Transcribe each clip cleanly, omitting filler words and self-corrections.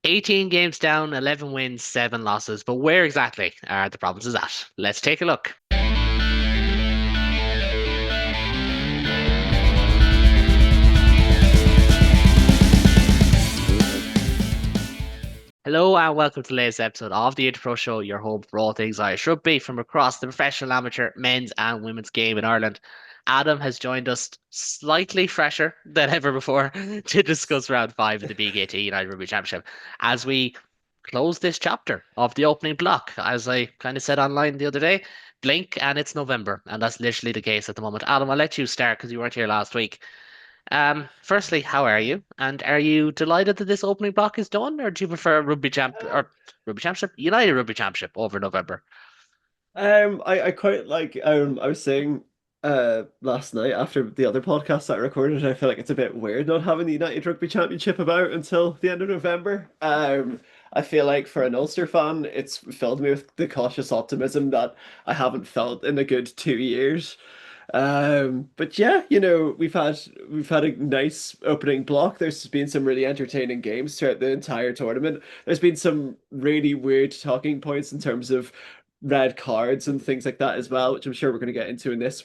18 games down, 11 wins, 7 losses. But where exactly are the provinces at? Let's take a look. Hello and welcome to the latest episode of the Interpro Show, your home for all things Irish rugby from across the professional, amateur, men's and women's game in Ireland. Adam has joined us slightly fresher than ever before to discuss round 5 of the BKT United Rugby Championship as we close this chapter of the opening block. As I kind of said online the other day, blink and it's November, and that's literally the case at the moment. Adam, I'll let you start because you weren't here last week. Firstly, how are you? And are you delighted that this opening block is done, or do you prefer Rugby Championship, United Rugby Championship over November? I quite like I was saying last night after the other podcast that I recorded, I feel like it's a bit weird not having the United Rugby Championship about until the end of November. I feel like for an Ulster fan, it's filled me with the cautious optimism that I haven't felt in a good 2 years. But yeah, we've had a nice opening block. There's been some really entertaining games throughout the entire tournament. There's been some really weird talking points in terms of red cards and things like that as well, which I'm sure we're going to get into in this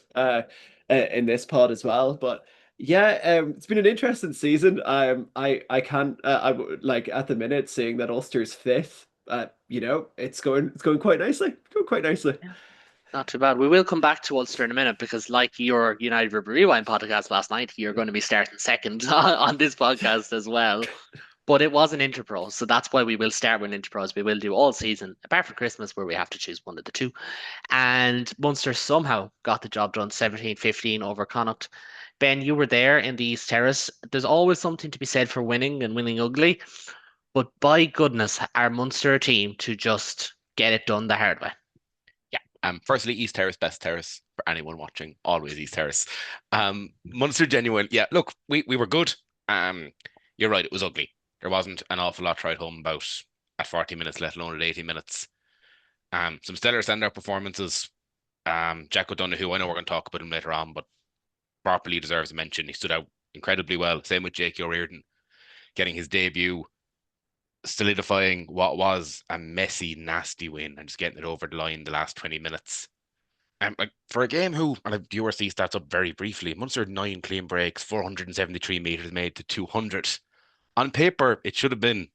pod as well. But yeah, it's been an interesting season. I can't I would like at the minute seeing that Ulster's fifth. It's going quite nicely. It's going quite nicely. Yeah. Not too bad. We will come back to Ulster in a minute because, like your United Rugby Rewind podcast last night, you're going to be starting second on this podcast as well. But it was an Interpro, so that's why we will start with Interpros. We will do all season, apart from Christmas, where we have to choose one of the two. And Munster somehow got the job done 17-15 over Connacht. Ben, you were there in the East Terrace. There's always something to be said for winning and winning ugly, but by goodness, are Munster a team to just get it done the hard way? Yeah. Firstly, East Terrace, best terrace for anyone watching. Always East Terrace. Munster genuine. Yeah. Look, we were good. You're right. It was ugly. There wasn't an awful lot tried home about at 40 minutes, let alone at 80 minutes. Some stellar standout performances. Jack O'Donoghue, I know we're going to talk about him later on, but properly deserves a mention. He stood out incredibly well. Same with Jake O'Riordan, getting his debut, solidifying what was a messy, nasty win and just getting it over the line the last 20 minutes. Like for a game and the URC stats up very briefly, Munster had 9 clean breaks, 473 meters made to 200. On paper, it should have been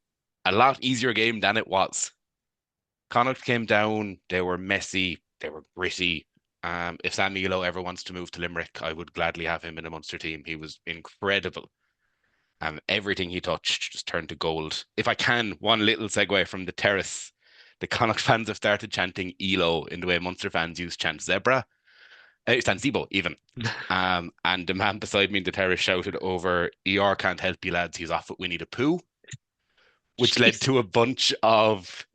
a lot easier game than it was. Connacht came down, they were messy, they were gritty. If Sammy Elo ever wants to move to Limerick, I would gladly have him in a Munster team. He was incredible. Everything he touched just turned to gold. If I can, one little segue from the terrace. The Connacht fans have started chanting Elo in the way Munster fans used to chant Zebre. Chant Zebo, even. And the man beside me in the terrace shouted over, ER can't help you lads, he's off with Winnie the Pooh, which led to a bunch of,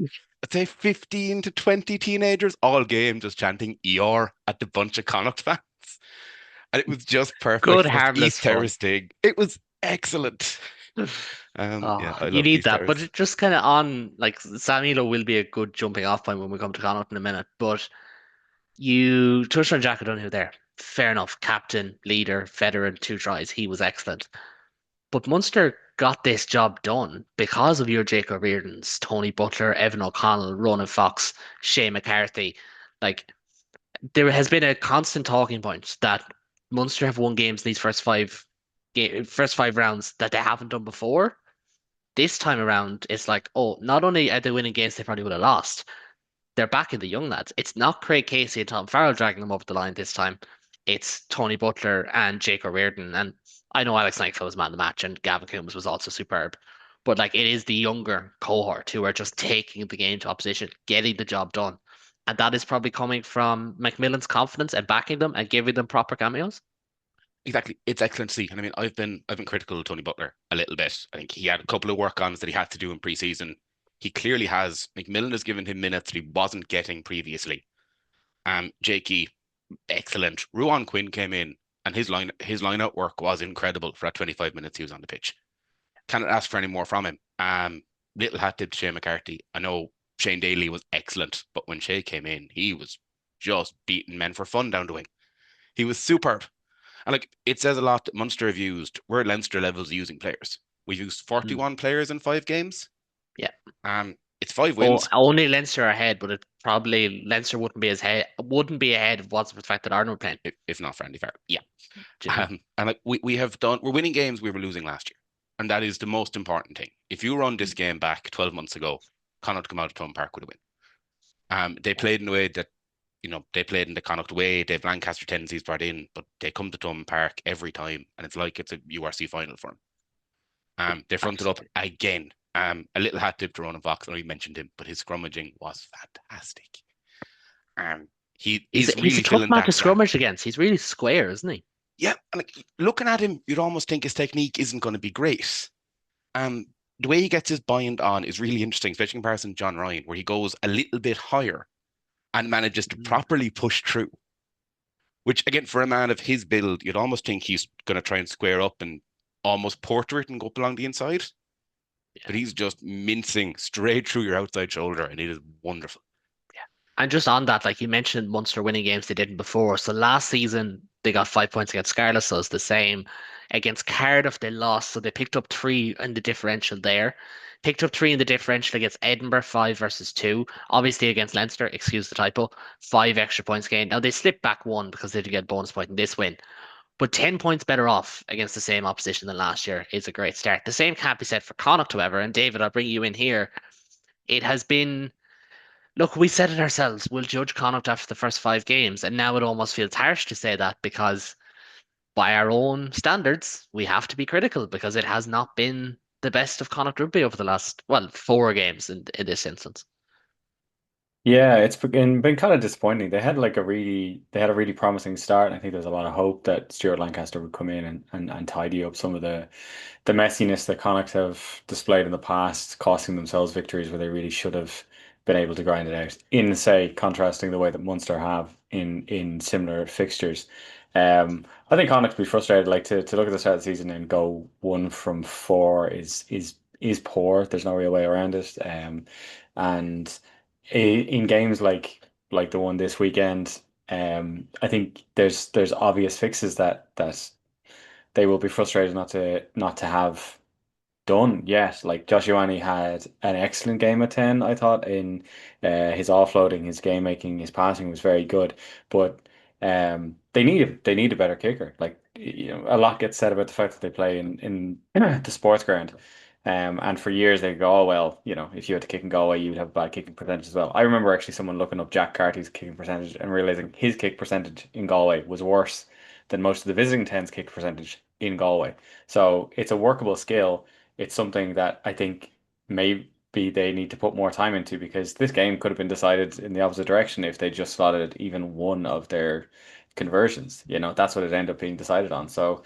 I'd say 15 to 20 teenagers all game just chanting ER at the bunch of Connacht fans. And it was just perfect Good, for the harmless East fun. Terrace thing. It was excellent. Yeah, Oh, I you love need East that, but Terrace. it just kind of on like Samilo will be a good jumping off point when we come to Connacht in a minute. But you touched on Jack O'Donoghue there. Fair enough, captain, leader, veteran, 2 tries. He was excellent. But Munster got this job done because of your Jake O'Riordan's, Tony Butler, Evan O'Connell, Ronan Fox, Shea McCarthy. Like there has been a constant talking point that Munster have won games in these first five rounds that they haven't done before. This time around, it's like, oh, not only are they winning games they probably would have lost, they're backing the young lads. It's not Craig Casey and Tom Farrell dragging them over the line this time. It's Tony Butler and Jake O'Riordan. And I know Alex Nycliffe was man of the match and Gavin Coombs was also superb. But like it is the younger cohort who are just taking the game to opposition, getting the job done. And that is probably coming from Macmillan's confidence and backing them and giving them proper cameos. Exactly. It's excellent to see. And I mean, I've been critical of Tony Butler a little bit. I think he had a couple of work-ons that he had to do in pre-season. He clearly has. McMillan has given him minutes that he wasn't getting previously. Jakey, excellent. Ruan Quinn came in and his line out work was incredible for that 25 minutes he was on the pitch. Cannot ask for any more from him. Little hat tip to Shea McCarthy. I know Shane Daly was excellent, but when Shea came in, he was just beating men for fun down the wing. He was superb. And like it says a lot that Munster have used, we're at Leinster levels of using players. We've used Mm, 41 players in 5 games. yeah. It's 5 Oh, wins. only Leinster are ahead, but it probably Leinster wouldn't be ahead if it wasn't for the fact that Ireland were playing. If not friendly fair. Yeah. You know? And like we're winning games we were losing last year. And that is the most important thing. If you run this game back 12 months ago, Connacht come out of Thomond Park with a win. They played in the way that, they played in the Connacht way. They've Lancaster tendencies brought in, but they come to Thomond Park every time, and it's like it's a URC final for them. They fronted up Absolutely. again. A little hat tip to Ronan Fox. I know you mentioned him, but his scrummaging was fantastic. He is He's a really tough filling man to that gap. scrummage against. He's really square, isn't he? Yeah, like looking at him, you'd almost think his technique isn't going to be great. Um, the way he gets his bind on is really interesting, especially in comparison to John Ryan, where he goes a little bit higher and manages to Mm. properly push through. Which again, for a man of his build, you'd almost think he's going to try and square up and almost porter it and go up along the inside. Yeah. But he's just mincing straight through your outside shoulder, and it is wonderful. And just on that, like you mentioned, Munster winning games they didn't before. So last season they got 5 points against Scarlett, so it's the same. Against Cardiff they lost, so they picked up three in the differential there. Picked up three in the differential against Edinburgh, 5 versus 2. Obviously against Leinster, excuse the typo, 5 extra points gained. Now they slipped back one because they did get a bonus point in this win. But 10 points better off against the same opposition than last year is a great start. The same can't be said for Connacht, however. And David, I'll bring you in here. It has been Look, we said it ourselves. We'll judge Connacht after the first 5 games, and now it almost feels harsh to say that because, by our own standards, we have to be critical because it has not been the best of Connacht rugby over the last, well, 4 games in this instance. Yeah, it's been kind of disappointing. They had a really promising start, and I think there's a lot of hope that Stuart Lancaster would come in and tidy up some of the messiness that Connacht have displayed in the past, costing themselves victories where they really should have been able to grind it out. In, say, contrasting the way that Munster have in similar fixtures. I think Connacht will be frustrated, like to look at the start of the season and go 1 from 4 is poor. There's no real way around it. And in games like the one this weekend, I think there's obvious fixes that they will be frustrated not to have done yet. Like Josh Ioane had an excellent game at 10, I thought, in his offloading, his game making, his passing was very good. But they need a better kicker. Like a lot gets said about the fact that they play in the sports ground. And for years they go, oh well, if you had to kick and go away, you'd have a bad kicking percentage as well. I remember actually someone looking up Jack Carty's kicking percentage and realizing his kick percentage in Galway was worse than most of the visiting tens kick percentage in Galway. So it's a workable skill. It's something that I think maybe they need to put more time into because this game could have been decided in the opposite direction if they just slotted even one of their conversions. That's what it ended up being decided on. So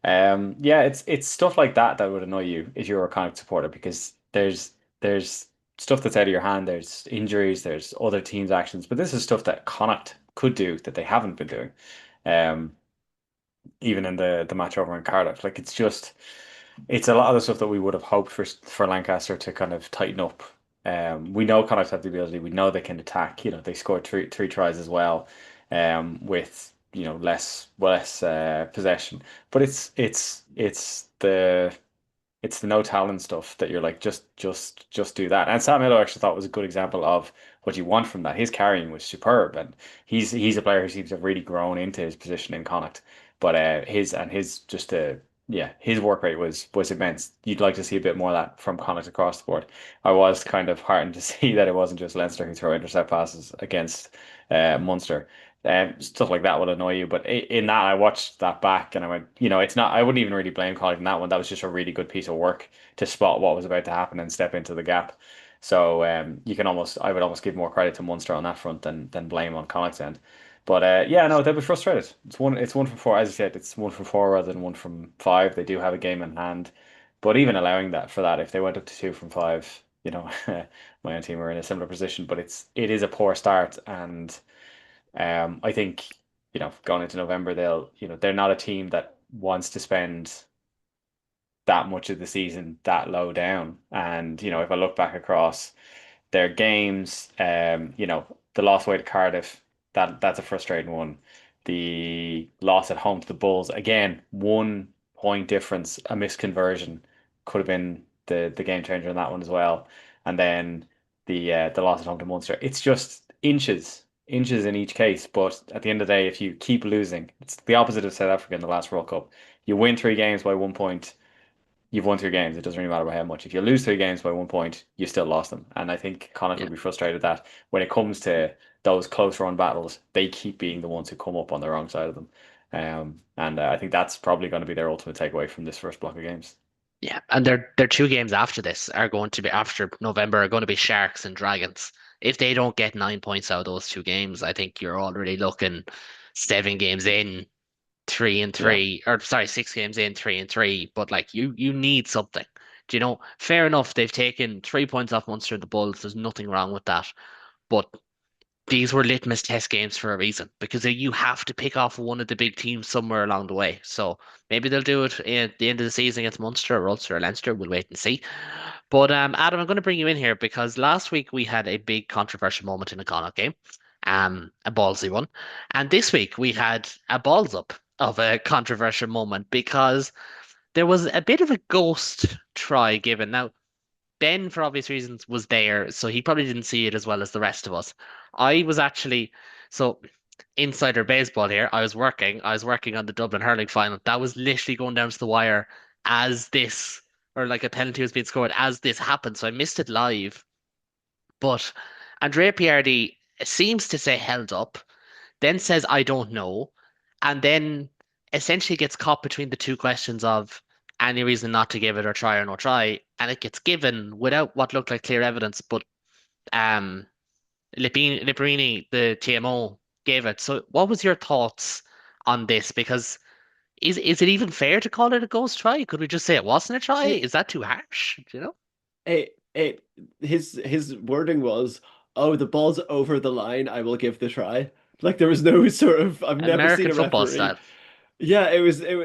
yeah, it's stuff like that that would annoy you if you're a Connacht supporter because there's stuff that's out of your hand. There's injuries, there's other teams' actions, but this is stuff that Connacht could do that they haven't been doing. Um, Even in the match over in Cardiff, like it's a lot of the stuff that we would have hoped for Lancaster to kind of tighten up. We know Connacht have the ability. We know they can attack. They scored three tries as well, with less possession. But it's the no talent stuff that you're like just do that. And Sam Miller actually thought was a good example of what you want from that. His carrying was superb, and he's a player who seems to have really grown into his position in Connacht. But his just yeah, his work rate was immense. You'd like to see a bit more of that from Connacht across the board. I was kind of heartened to see that it wasn't just Leinster who throw intercept passes against Munster. Stuff like that will annoy you, but in that I watched that back and I went, it's not. I wouldn't even really blame Connacht in that one. That was just a really good piece of work to spot what was about to happen and step into the gap. So I would almost give more credit to Munster on that front than blame on Connacht's end. But yeah, no, they'll be frustrated. It's 1 from 4, as you said. It's 1 from 4 rather than 1 from 5. They do have a game in hand, but even allowing that for that, if they went up to 2 from 5, my own team are in a similar position. But it is a poor start, and I think going into November they're not a team that wants to spend that much of the season that low down. And if I look back across their games, the loss away to Cardiff, that's a frustrating one. The loss at home to the Bulls, again, 1 point difference, a missed conversion could have been the game changer in that one as well. and then the loss at home to Munster. It's just inches in each case. But at the end of the day, if you keep losing, it's the opposite of South Africa in the last World Cup. You win 3 games by 1 point, you've won 3 games. It doesn't really matter by how much. If you lose 3 games by 1 point, you still lost them. And I think Connacht Yeah. will be frustrated that when it comes to those close run battles, they keep being the ones who come up on the wrong side of them. And I think that's probably going to be their ultimate takeaway from this first block of games. Yeah, and their 2 games after this are going to be after November are going to be Sharks and Dragons. If they don't get 9 points out of those 2 games, I think you're already looking 7 games in, 3-3, or sorry, 6 games in, 3-3. But like you need something. Do you know? Fair enough, they've taken 3 points off Munster and the Bulls. There's nothing wrong with that. But these were litmus test games for a reason because you have to pick off one of the big teams somewhere along the way. So maybe they'll do it at the end of the season against Munster or Ulster or Leinster. We'll wait and see. But Adam, I'm going to bring you in here because last week we had a big controversial moment in the Connacht game, a ballsy one, and this week we had a balls up of a controversial moment because there was a bit of a ghost try given. Now, Ben, for obvious reasons, was there, so he probably didn't see it as well as the rest of us. I was actually, so insider baseball here. I was working on the Dublin hurling final. That was literally going down to the wire as this, or like a penalty was being scored as this happened. So I missed it live. But Andrea Piardi seems to say held up, then says I don't know, and then essentially gets caught between the two questions of any reason not to give it or try or no try, and it gets given without what looked like clear evidence, but um Lipperini, the TMO, gave it. So what was your thoughts on this? Because is it even fair to call it a ghost try? Could we just say it wasn't a try? See, Is that too harsh? Do you know? it his wording was, "Oh, the ball's over the line. I will give the try." Like there was no sort of. I've never seen American a football referee. style. Yeah,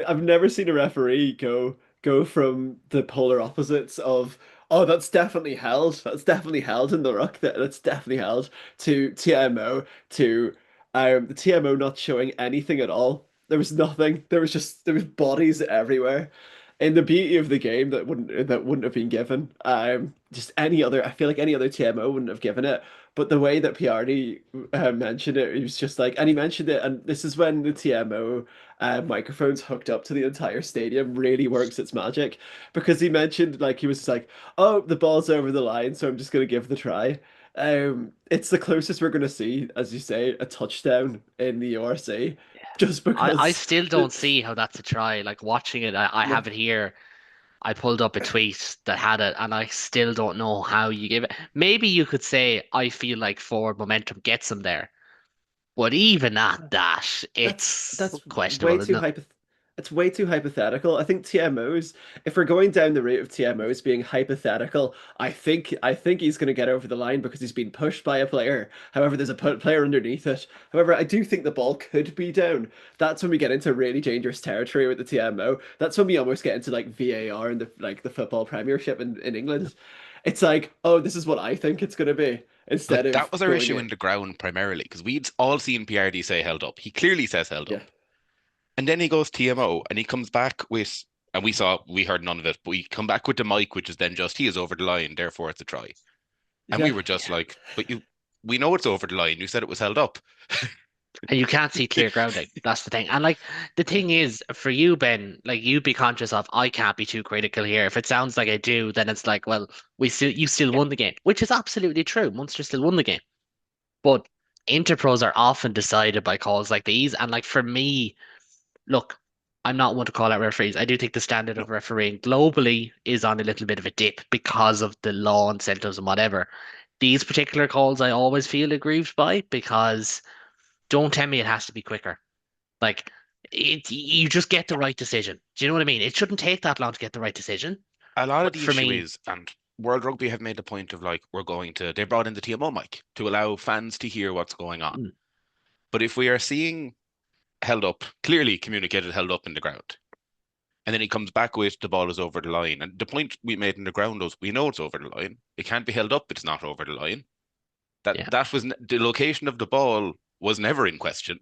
I've never seen a referee go from the polar opposites of, oh, that's definitely held. That's definitely held in the ruck. That's definitely held to TMO to the TMO not showing anything at all. There was nothing. There was bodies everywhere. And the beauty of the game that wouldn't have been given. Just any other. I feel like any other TMO wouldn't have given it. But the way that Piardi mentioned it, he was just like, and he mentioned it, and this is when the TMO microphones hooked up to the entire stadium really works its magic, because he mentioned, like, he was just like, oh, the ball's over the line, so I'm just gonna give the try. It's the closest we're gonna see, as you say, a touchdown in the URC, just I because still the don't see how that's a try. Like watching it, I yeah, have it here. I pulled up a tweet that had it, and I still don't know how you give it. Maybe you could say, I feel like forward momentum gets him there. But even at that, it's that's way questionable, isn't too it? it's way too hypothetical. I think TMOs, if we're going down the route of TMOs being hypothetical, I think he's going to get over the line because he's been pushed by a player. However, there's a player underneath it. However, I do think the ball could be down. That's when we get into really dangerous territory with the TMO. That's when we almost get into like VAR and the football Premiership in England. It's like, oh, this is what I think it's going to be, instead Like of that was our going issue in it. the ground primarily because we'd all seen PRD say held up. He clearly says held Yeah. up. And then he goes TMO and he comes back with, and we heard none of it, but we come back with the mic, which is then just he is over the line, therefore it's a try. And we Yeah. were just Yeah. like, we know it's over the line. You said it was held up. And you can't see clear grounding. That's the thing. And like the thing is, for you, Ben, like you'd be conscious of, I can't be too critical here. If it sounds like I do, then it's like, well, you still won the game, which is absolutely true. Munster still won the game. But interpros are often decided by calls like these. And like for me, look, I'm not one to call out referees. I do think the standard No, of refereeing globally is on a little bit of a dip because of the law incentives and whatever. These particular calls I always feel aggrieved by because don't tell me it has to be quicker. Like you just get the right decision. Do you know what I mean? It shouldn't take that long to get the right decision. a lot of But the for issue me, is, and World Rugby have made the point of like, they brought in the TMO mic to allow fans to hear what's going on. mm, But if we are seeing held up, clearly communicated held up in the ground, and then he comes back with the ball is over the line. And the point we made in the ground was we know it's over the line. It can't be held up, it's not over the line. yeah, That was the location of the ball was never in question.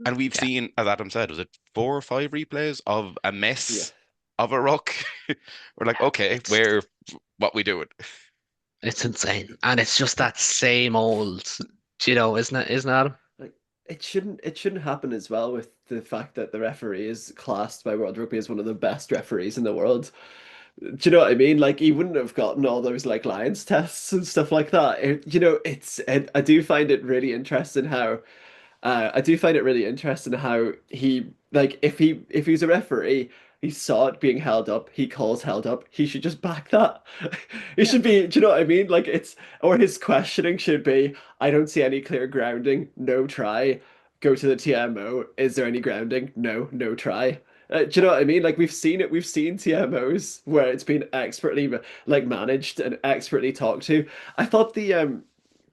And we've yeah, seen, as Adam said, was it 4 or 5 replays of a Yeah. mess of a ruck. We're like, okay, It's what we doing? it's insane, and it's just that same old, isn't it? Isn't it? Like it shouldn't happen as well with the fact that the referee is classed by World Rugby as one of the best referees in the world. Do you know what I mean? Like he wouldn't have gotten all those like Lions tests and stuff like that. I do find it really interesting how he like if he's a referee, he saw it being held up, he calls held up, he should just back that. He Yeah. should be, do you know what I mean? Like or his questioning should be, I don't see any clear grounding, no try. Go to the TMO. Is there any grounding? No, no try. Do you know what I mean? Like we've seen it. We've seen TMOs where it's been expertly like managed and expertly talked to. I thought the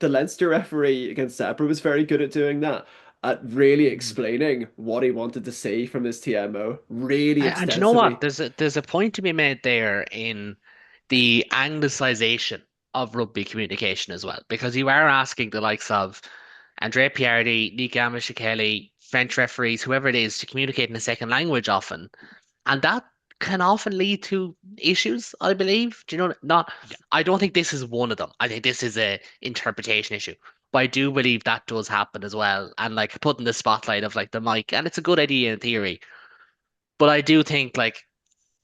Leinster referee against Zebre was very good at doing that, at really explaining what he wanted to see from his TMO really And you know what? extensively. There's a point to be made there in the anglicization of rugby communication as well, because you are asking the likes of Andrea Piardi, Nick Kelly, French referees, whoever it is, to communicate in a second language often, and that can often lead to issues, I believe. Do you know? Not, Yeah. I don't think this is one of them. I think this is a interpretation issue. But I do believe that does happen as well, and like putting the spotlight of like the mic, and it's a good idea in theory. But I do think like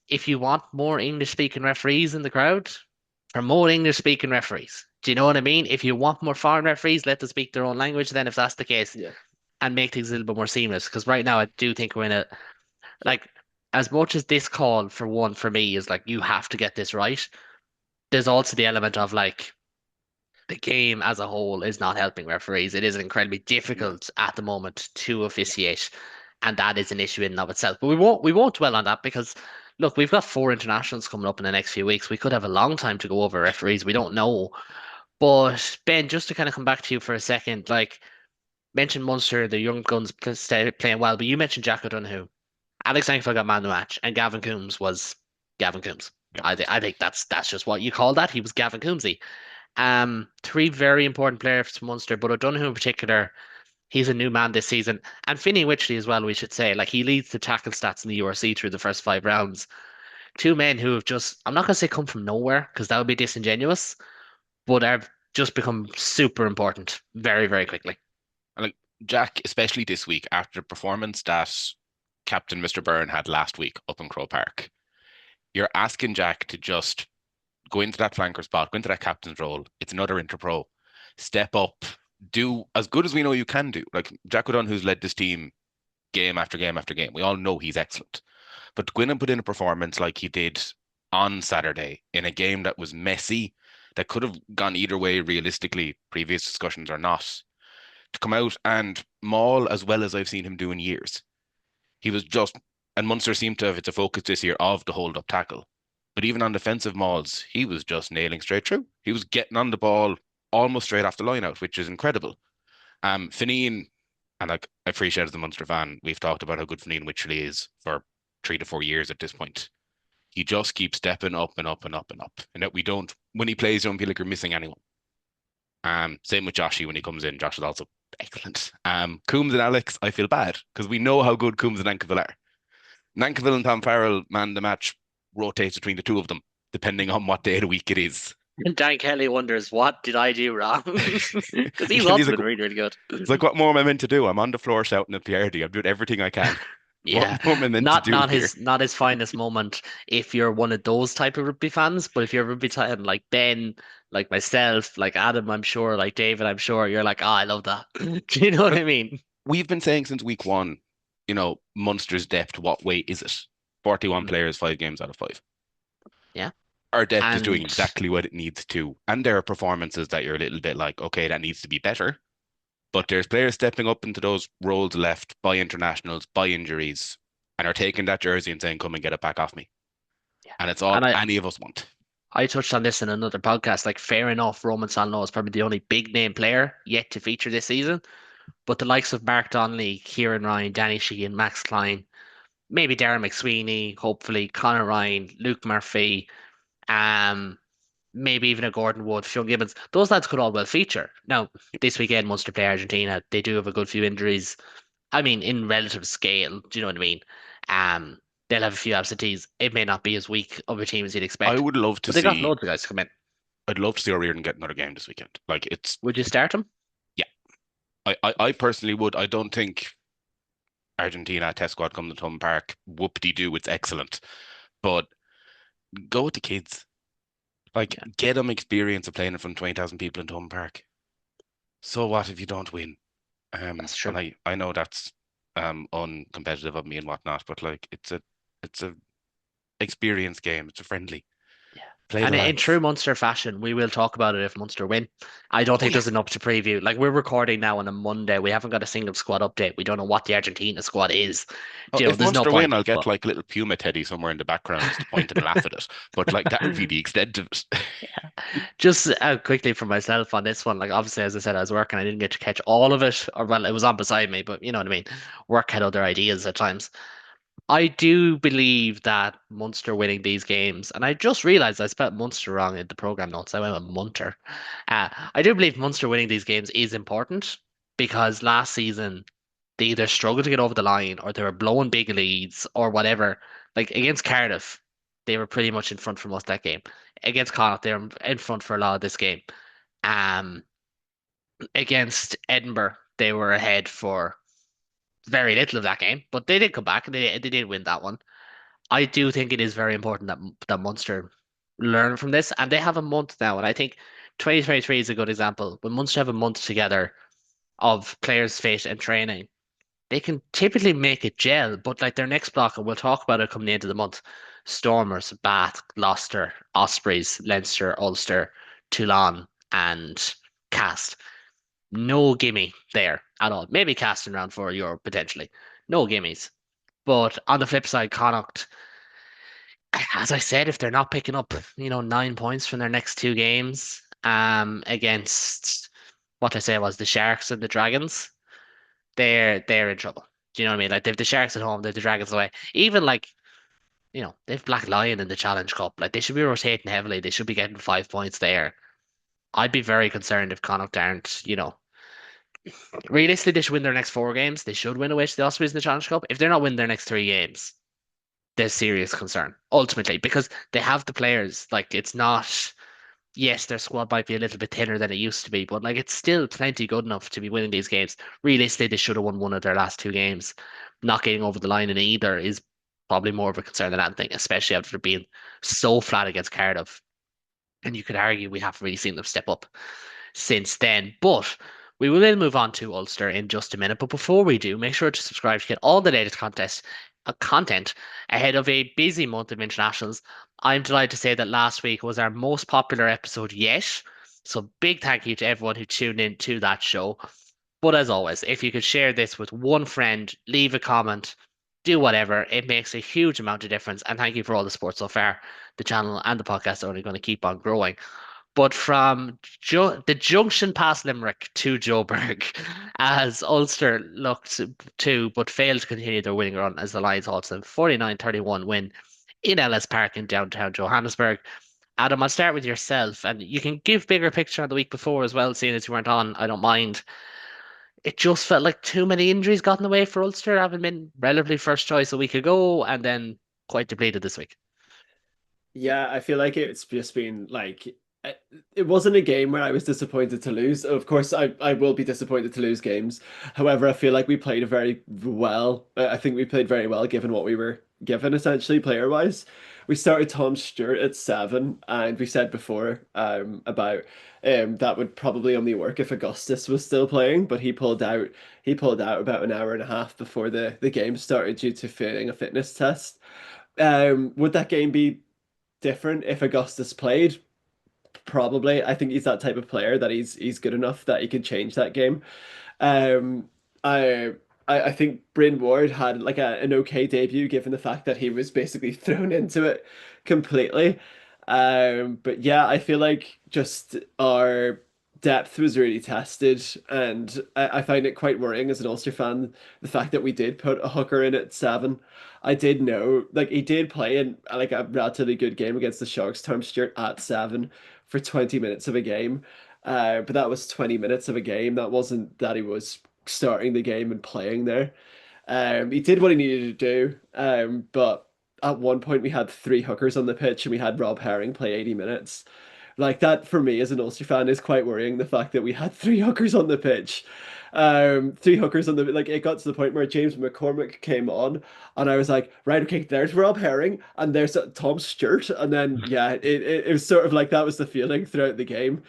if you want more English speaking referees in the crowd, promote English speaking referees. Do you know what I mean? If you want more foreign referees, let them speak their own language then if that's the case, Yeah. and make things a little bit more seamless. Because right now I do think we're in a like as much as this call for one for me is like you have to get this right, there's also the element of like the game as a whole is not helping referees. It is incredibly No. difficult at the moment to Yeah. officiate, and that is an issue in and of itself. But we won't dwell on that because look, we've got 4 internationals coming up in the next few weeks. We could have a long time to go over referees. We don't know. But Ben, just to kind of come back to you for a second, like mentioned Munster, the young guns playing well, but you mentioned Jack O'Donoghue. Alex Anfield got man of the match, and Gavin Coombs was Gavin Coombs. Yeah. I think that's just what you call that. He was Gavin Coombsy. Three very important players to Munster, but O'Donoghue in particular, he's a new man this season. And Finney Wycherley as well, we should say. Like he leads the tackle stats in the URC through the first 5 rounds. Two men who have just, I'm not going to say come from nowhere, because that would be disingenuous, but have just become super important very, very quickly. And like Jack, especially this week after the performance that Captain Mr. Byrne had last week up in Crow Park, you're asking Jack to just go into that flanker spot, go into that captain's role. It's another interpro. Step up, do as good as we know you can do. Like Jack O'Donnell, who's led this team game after game after game. We all know he's excellent. But to go in and put in a performance like he did on Saturday in a game that was messy, that could have gone either way realistically, previous discussions or not, to come out and maul as well as I've seen him do in years. He was just, and Munster seemed to have it's a focus this year of the hold up tackle. But even on defensive mauls, he was just nailing straight through. He was getting on the ball almost straight off the line out, which is incredible. Fineen, and like I appreciate as a Munster fan, we've talked about how good Fineen Wycherley is for 3 to 4 years at this point. He just keeps stepping up and up and up and up. And that we don't, when he plays, you don't feel like you're missing anyone. Same with Joshy when he comes in. Josh is also excellent. Coombs and Alex, I feel bad because we know how good Coombs and Nankivell are. Nankivell and Tom Farrell, man, the match rotates between the two of them, depending on what day of the week it is. And Dan Kelly wonders, what did I do wrong? Because he's He's also like, been really, really good. it's like, what more am I meant to do? I'm on the floor shouting at Piardi. I'm doing everything I can. Yeah, What more am I meant to not do not here? his finest moment if you're one of those type of rugby fans, but if you're a rugby fan like Ben, like myself, like Adam, I'm sure, like David, I'm sure, you're like, oh, I love that. Do you know what I mean? We've been saying since week one, Munster's depth, what way is it? 41 Mm. players, 5 games out of 5. Yeah. Our depth is doing And exactly what it needs to. And there are performances that you're a little bit like, okay, that needs to be better. But there's players stepping up into those roles left by internationals, by injuries, and are taking that jersey and saying, come and get it back off me. yeah. And it's all And any of us want. I touched on this in another podcast. Like, fair enough, Roman Solno is probably the only big name player yet to feature this season. But the likes of Mark Donnelly, Kieran Ryan, Danny Sheehan, Max Klein, maybe Darren McSweeney, hopefully Conor Ryan, Luke Murphy, um, maybe even a Gordon Wood, Sean Gibbons. Those lads could all well feature. Now, this weekend, Munster play Argentina. They do have a good few injuries. I mean, in relative scale, do you know what I mean? Um, they'll have a few absentees. It may not be as weak of a team as you'd expect, I would love to but they got see. loads of guys to come in. I'd love to see O'Riordan get another game this weekend. Like it's, Would you start him? yeah. I personally would. I don't think Argentina test squad come to Thomond Park. Whoop-de-doo, it's excellent. But go with the kids. Like, Yeah. get them experience of playing in front of 20,000 people in Thomond Park. So what if you don't win? That's true. And I know that's uncompetitive of me and whatnot, but like it's a experience game. It's a friendly. Yeah. Play And the in lads. true Munster fashion, we will talk about it if Munster win. I don't think yeah. there's enough to preview. Like we're recording now on a Monday. We haven't got a single squad update. We don't know what the Argentina squad is. Oh, You know, if there's no Munster win, point. I'll get But like a little Puma teddy somewhere in the background just to point and laugh at it. But like that would be the extent of it. just quickly for myself on this one, like obviously, as I said, I was working. I didn't get to catch all of it, or well, it was on beside me, but you know what I mean. Work had other ideas at times. I do believe that Munster winning these games, and I just realized I spelled Munster wrong in the program notes. I went with Munter. I do believe Munster winning these games is important because last season they either struggled to get over the line or they were blowing big leads or whatever. Like against Cardiff, they were pretty much in front for most of that game. Against Connacht, they were in front for a lot of this game. Um, against Edinburgh, they were ahead for very little of that game, but they did come back and they did win that one. I do think it is very important that Munster learn from this, and they have a month now, and I think 2023 is a good example. When Munster have a month together of players' fit and training, they can typically make it gel. But like their next block, and we'll talk about it coming into the month: Stormers, Bath, Gloucester, Ospreys, Leinster, Ulster, Toulon, and Cast. No gimme there at all. Maybe Cast in round 4 Europe potentially. No gimmies. But on the flip side, Connacht, as I said, if they're not picking up, 9 points from their next two games, against what I say was the Sharks and the Dragons, they're in trouble. Do you know what I mean? Like they've the Sharks at home, they've the Dragons away. Even like, they've Black Lion in the Challenge Cup. Like they should be rotating heavily. They should be getting 5 points there. I'd be very concerned if Connacht aren't, realistically they should win their next 4 games. They should win away to the Ospreys in the Challenge Cup. If they're not winning their next 3 games, there's serious concern ultimately because they have the players. Like it's not, yes, their squad might be a little bit thinner than it used to be, but like it's still plenty good enough to be winning these games. Realistically, they should have won one of their last 2 games. Not getting over the line in either is probably more of a concern than anything, especially after being so flat against Cardiff. And you could argue we haven't really seen them step up since then. But we will move on to Ulster in just a minute. But before we do, make sure to subscribe to get all the latest content ahead of a busy month of internationals. I'm delighted to say that last week was our most popular episode yet. So big thank you to everyone who tuned in to that show. But as always, if you could share this with one friend, leave a comment, do whatever, it makes a huge amount of difference. And thank you for all the support so far. The channel and the podcast are only going to keep on growing. But from the junction past Limerick to Joburg, as Ulster looked to but failed to continue their winning run as the Lions halted a 49-31 win in Ellis Park in downtown Johannesburg. Adam, I'll start with yourself, and you can give bigger picture on the week before as well, seeing as you weren't on. I don't mind. It just felt like too many injuries got in the way for Ulster, having been relatively first choice a week ago, and then quite depleted this week. Yeah, I feel like it's just been like it wasn't a game where I was disappointed to lose. Of course, I will be disappointed to lose games. However, I feel like we played very well. I think we played very well given what we were given, essentially player wise. We started Tom Stewart at 7, and we said before about that would probably only work if Augustus was still playing, but he pulled out. He pulled out about an hour and a half before the game started due to failing a fitness test. Would that game be different if Augustus played? Probably. I think he's that type of player that he's good enough that he could change that game. Um, I I think Bryn Ward had like an okay debut given the fact that he was basically thrown into it completely. But yeah, I feel like just our depth was really tested, and I find it quite worrying as an Ulster fan the fact that we did put a hooker in at 7. I did know like he did play in like a relatively good game against the Sharks, Tom Stewart at 7 for 20 minutes of a game. But that was 20 minutes of a game. That wasn't that he was starting the game and playing there. He did what he needed to do, but at one point we had three hookers on the pitch and we had Rob Herring play 80 minutes. Like that for me as an Ulster fan is quite worrying. The fact that we had three hookers on the pitch, three hookers on the like it got to the point where James McCormick came on, and I was like, right, okay, there's Rob Herring and there's Tom Stewart, and then yeah, it was sort of like that was the feeling throughout the game.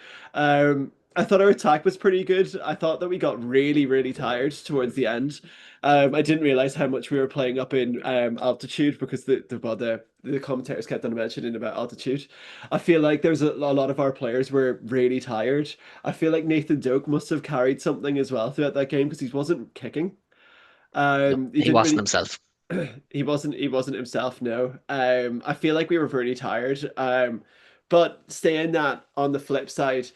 I thought our attack was pretty good. I thought that we got really tired towards the end. I didn't realize how much we were playing up in altitude because the commentators kept on mentioning about altitude. I feel like there's a lot of our players were really tired. I feel like Nathan Doak must have carried something as well throughout that game because he wasn't kicking. No, He he didn't wasn't really himself. he wasn't himself, no. I feel like we were really tired. But saying that on the flip side,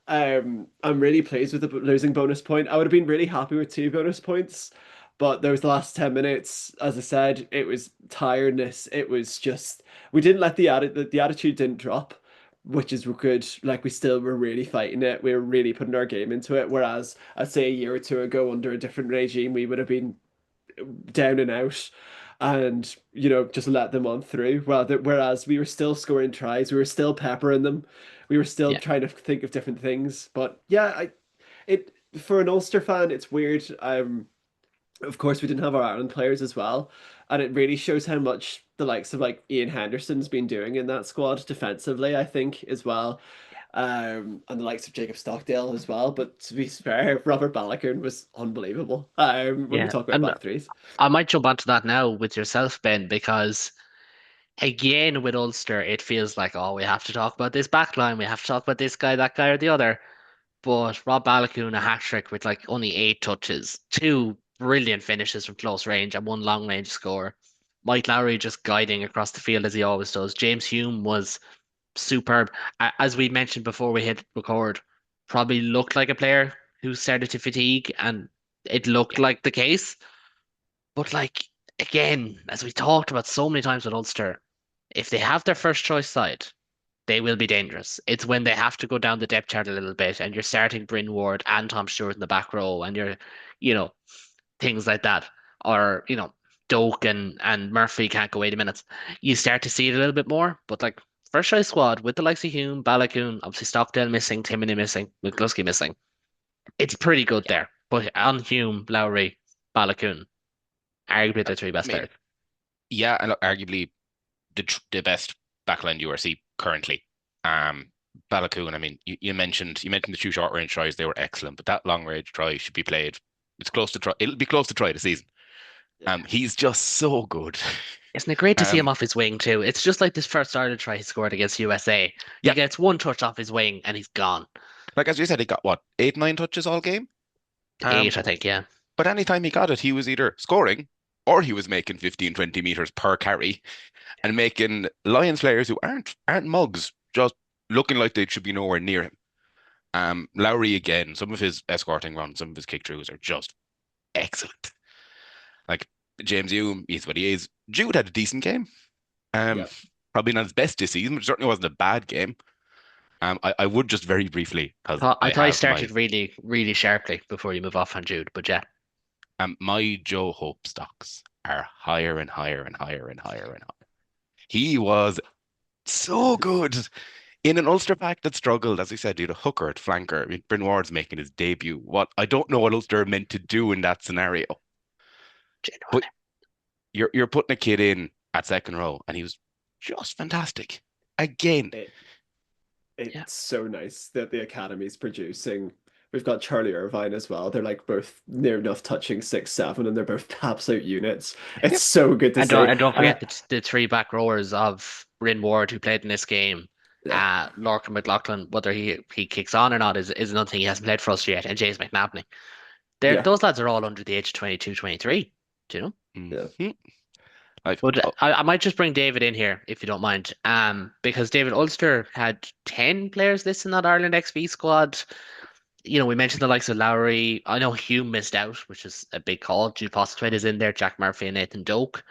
I'm really pleased with the losing bonus point. I would have been really happy with 2 bonus points, but those last 10 minutes, as I said, it was tiredness. It was just we didn't let the attitude didn't drop, which is good. Like we still were really fighting it. We were really putting our game into it. Whereas I'd say a year or two ago under a different regime, we would have been down and out and just let them on through, whereas we were still scoring tries, we were still peppering them, we were still Yeah. trying to think of different things. But yeah, it for an Ulster fan it's weird. Of course we didn't have our Ireland players as well, and it really shows how much the likes of like Ian Henderson's been doing in that squad defensively, I think, as well. And the likes of Jacob Stockdale as well. But to be fair, Robert Balaguer was unbelievable. When we Yeah. talk about And back threes. I might jump onto that now with yourself, Ben, because again with Ulster, it feels like, oh, we have to talk about this backline, we have to talk about this guy, that guy, or the other. But Rob Balakoon, a hat trick with like only 8 touches, two brilliant finishes from close range, and one long range score. Mike Lowry just guiding across the field as he always does. James Hume was superb. As we mentioned before we hit record, probably looked like a player who started to fatigue, and it looked like the case. But like again, as we talked about so many times with Ulster, if they have their first choice side, they will be dangerous. It's when they have to go down the depth chart a little bit, and you're starting Bryn Ward and Tom Stewart in the back row, and you're, you know, things like that, or Doak and Murphy can't go 80 minutes. You start to see it a little bit more, but like first choice squad with the likes of Hume, Balakoon, obviously Stockdale missing, Timoney missing, McCluskey missing. It's pretty good there. But on Hume, Lowry, Balakoon, arguably the three I best mean, players. yeah, and arguably the best backline URC currently. Balakoon, I mean, you mentioned the two short range tries, they were excellent, but that long range try should be played. It's close to try. It'll be close to try the season. He's just so good. Isn't it great to see him Um, off his wing too? It's just like this first Ireland try he scored against USA. He yeah, gets one touch off his wing and he's gone. like as you said, he got what, 8, 9 touches all game. Eight, I think, yeah. But anytime he got it, he was either scoring or he was making 15, 20 meters per carry and making Lions players who aren't mugs just looking like they should be nowhere near him. Lowry again, some of his escorting runs, some of his kick throughs are just excellent. Like James Hume, he's what he is. Jude had a decent game. Yeah. Probably not his best this season, but it certainly wasn't a bad game. I would just very briefly, because I I thought he have started really sharply before you move off on Jude, but yeah. my Joe Hope stocks are higher and higher and higher and higher and higher. He was so good in an Ulster pack that struggled, as I said, dude, a hooker at flanker. I mean, Bryn Ward's making his debut. What I don't know what Ulster are meant to do in that scenario. But Genuinely. you're putting a kid in at second row, and he was just fantastic. Again, It's Yeah. so nice that the academy's producing. We've got Charlie Irvine as well. They're like both near enough touching 6'7", and they're both absolute units. It's Yep. so good to And see. don't And forget the three back rowers of Bryn Ward who played in this game. Lorcan McLaughlin, whether he kicks on or not is another thing. He hasn't played for us yet. And James McNabney. yeah, Those lads are all under the age of 22, 23. Do you know? yeah. Mhm. Like, But oh, I might just bring David in here if you don't mind. Because David Ulster had 10 players listed in that Ireland XV squad. We mentioned the likes of Lowry. I know Hume missed out, which is a big call. Jude Postlewaite is in there, Jack Murphy and Nathan Doak.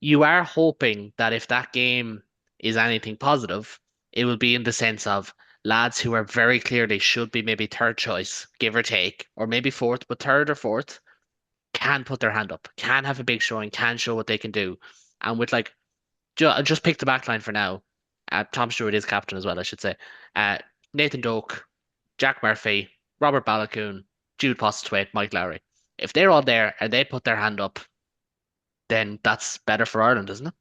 You are hoping that if that game is anything positive, it will be in the sense of lads who are very clearly should be maybe third choice, give or take, or maybe fourth, but third or fourth, can put their hand up, can have a big showing, can show what they can do. And with like just pick the backline for now. Tom Stewart is captain as well, I should say. Uh, Nathan Doak, Jack Murphy, Robert Balakoon, Jude Postlewaite, Mike Lowry. If they're all there and they put their hand up, then that's better for Ireland, isn't it?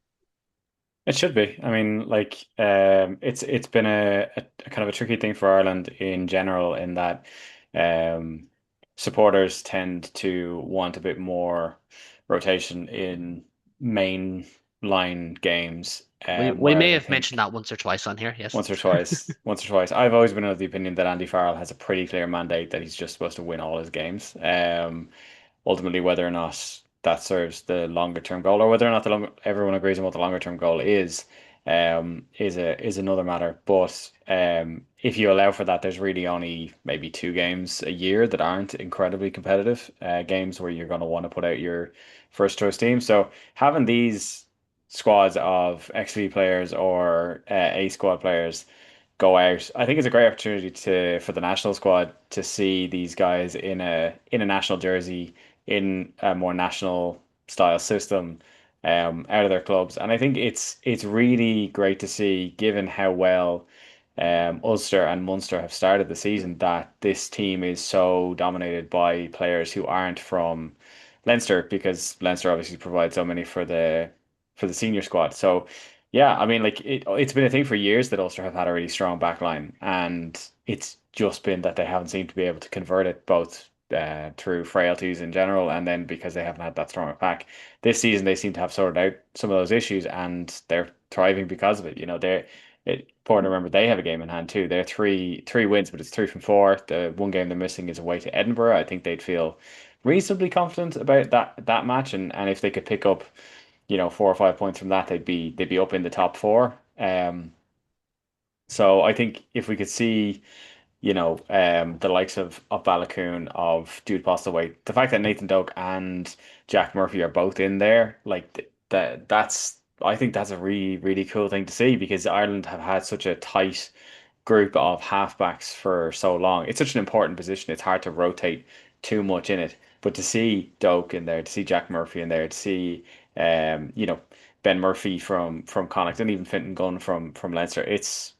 It should be. I mean, like, it's been a kind of a tricky thing for Ireland in general in that um, supporters tend to want a bit more rotation in main line games, We may whereas I have mentioned think that once or twice on here, yes. once or twice. I've always been of the opinion that Andy Farrell has a pretty clear mandate that he's just supposed to win all his games. Ultimately, whether or not that serves the longer term goal, or whether or not everyone agrees on what the longer term goal is another matter. But if you allow for that, there's really only maybe 2 games a year that aren't incredibly competitive games where you're going to want to put out your first choice team. So having these squads of XV players or A squad players go out. I think it's a great opportunity for the national squad to see these guys in a national jersey in a more national style system out of their clubs. And I think it's really great to see, given how well Ulster and Munster have started the season, that this team is so dominated by players who aren't from Leinster, because Leinster obviously provides so many for the senior squad. So yeah, I mean, like it's been a thing for years that Ulster have had a really strong backline, and it's just been that they haven't seemed to be able to convert it both through frailties in general, and then because they haven't had that strong back. This season, they seem to have sorted out some of those issues, and they're thriving because of it. Important to remember they have a game in hand too. They're three wins, but it's 3 from 4. The one game they're missing is away to Edinburgh. I think they'd feel reasonably confident about that match, and if they could pick up 4 or 5 points from that, they'd be up in the top four. So I think if we could see, the likes of Balakoon, of Jude Postlewaite, the fact that Nathan Doak and Jack Murphy are both in there, like that's I think that's a really, really cool thing to see, because Ireland have had such a tight group of halfbacks for so long. It's such an important position. It's hard to rotate too much in it. But to see Doak in there, to see Jack Murphy in there, to see Ben Murphy from Connacht, and even Fintan Gunn from Leinster, it's